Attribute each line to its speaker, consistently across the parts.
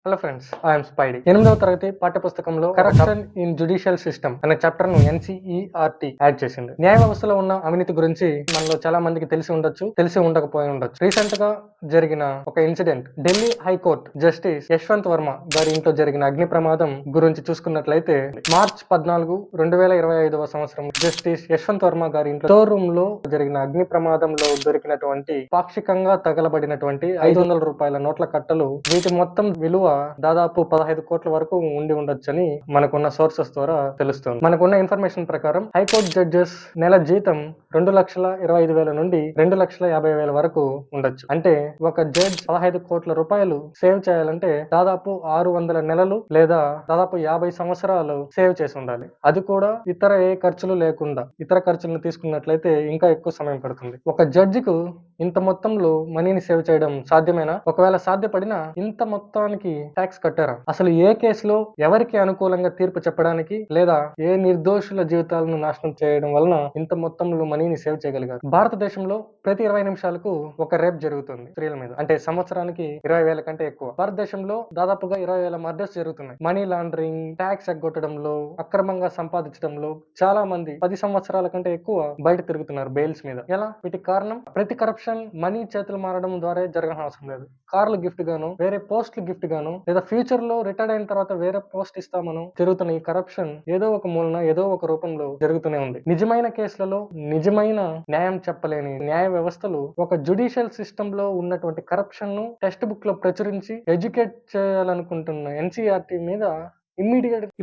Speaker 1: Hello friends, I'm Spidey. 8వ తరగతి పాఠ్యపుస్తకంలో corruption in judicial system అనే చాప్టర్ ను ఎన్సీఈఆర్టీ యాడ్ చేసింది. న్యాయ వ్యవస్థలో ఉన్న అవినీతి గురించి మనలో చాలా మందికి తెలిసి ఉండొచ్చు, తెలిసి ఉండకపోయి ఉండొచ్చు. రీసెంట్ గా జరిగిన ఒక incident, Delhi high court justice Yashwant Varma గారి ఇంట్లో జరిగిన అగ్ని ప్రమాదం గురించి చూసుకున్నట్లయితే మార్చ్ 14, 2025వ సంవత్సరం జస్టిస్ యశ్వంత్ వర్మ గారి ఇంట్లో స్టోర్ రూమ్ లో జరిగిన అగ్ని ప్రమాదంలో దొరికినటువంటి పాక్షికంగా తగలబడినటువంటి 500 రూపాయల నోట్ల కట్టలు, వీటి మొత్తం విలువ దాదాపు 15 కోట్ల వరకు ఉండి ఉండొచ్చని మనకున్న సోర్సెస్ ద్వారా తెలుస్తుంది. మనకున్న ఇన్ఫర్మేషన్ ప్రకారం హైకోర్టు జడ్జెస్ నెల జీతం 2,25,000 నుండి 2,50,000 వరకు ఉండొచ్చు. అంటే ఒక జడ్జ్ 15 కోట్ల రూపాయలు సేవ్ చేయాలంటే దాదాపు 600 నెలలు లేదా దాదాపు 50 సంవత్సరాలు సేవ్ చేసి ఉండాలి. అది కూడా ఇతర ఏ ఖర్చులు లేకుండా. ఇతర ఖర్చులను తీసుకున్నట్లయితే ఇంకా ఎక్కువ సమయం పడుతుంది. ఒక జడ్జికు ఇంత మొత్తంలో మనీని సేవ్ చేయడం సాధ్యమేనా? ఒకవేళ సాధ్యపడినా ఇంత మొత్తానికి ట్యాక్స్ కట్టారా? అసలు ఏ కేసులో ఎవరికి అనుకూలంగా తీర్పు చెప్పడానికి లేదా ఏ నిర్దోషుల జీవితాలను నాశనం చేయడం వలన ఇంత మొత్తంలో మనీని సేవ్ చేయగలిగారు? భారతదేశంలో ప్రతి 20 నిమిషాలకు ఒక రేప్ జరుగుతుంది స్త్రీల మీద. అంటే సంవత్సరానికి 20,000 కంటే ఎక్కువ. భారతదేశంలో దాదాపుగా 20,000 మర్డర్స్ జరుగుతున్నాయి. మనీ లాండరింగ్, ట్యాక్స్ ఎగ్గొట్టడంలో, అక్రమంగా సంపాదించడంలో చాలా మంది 10 సంవత్సరాల కంటే ఎక్కువ బయట తిరుగుతున్నారు బెయిల్స్ మీద. ఎలా? వీటికి కారణం ప్రతి కరప్షన్ మనీ చేతులు మారడం ద్వారా జరగని అవసరం లేదు. కార్లు గిఫ్ట్ గాను, వేరే పోస్టులు గిఫ్ట్ గాను, లేదా ఫ్యూచర్ లో రిటైర్డ్ అయిన తర్వాత వేరే పోస్ట్ ఇస్తామను జరుగుతున్న ఈ కరప్షన్ ఏదో ఒక మూలన ఏదో ఒక రూపంలో జరుగుతూనే ఉంది. నిజమైన కేసులలో నిజమైన న్యాయం చెప్పలేని న్యాయ వ్యవస్థలు ఒక జ్యుడిషియల్ సిస్టమ్ లో ఉన్నటువంటి కరప్షన్ ను టెక్స్ట్ బుక్ లో ప్రచురించి ఎడ్యుకేట్ చేయాలనుకుంటున్న ఎన్సీఆర్టీ మీద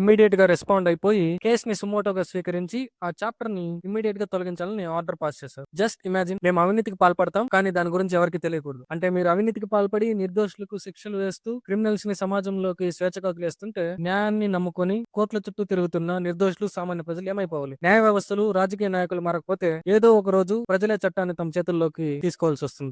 Speaker 1: ఇమ్మీడియట్ గా రెస్పాండ్ అయిపోయి కేసుని సుమోటోగా స్వీకరించి ఆ చాప్టర్ ని ఇమ్మీడియట్ గా తొలగించాలని ఆర్డర్ పాస్ చేశారు. జస్ట్ ఇమాజిన్, మేము అవినీతికి పాల్పడతాం కానీ దాని గురించి ఎవరికి తెలియకూడదు. అంటే మీరు అవినీతికి పాల్పడి నిర్దోషులకు శిక్షలు వేస్తూ క్రిమినల్స్ ని సమాజంలోకి స్వేచ్ఛగా వదిలేస్తుంటే న్యాయాన్ని నమ్ముకొని కోర్టుల చుట్టూ తిరుగుతున్న నిర్దోషులు సామాన్య ప్రజలు ఏమైపోవాలి? న్యాయ వ్యవస్థలు, రాజకీయ నాయకులు మారకపోతే ఏదో ఒక రోజు ప్రజలే చట్టాన్ని తమ చేతుల్లోకి తీసుకోవాల్సి వస్తుంది.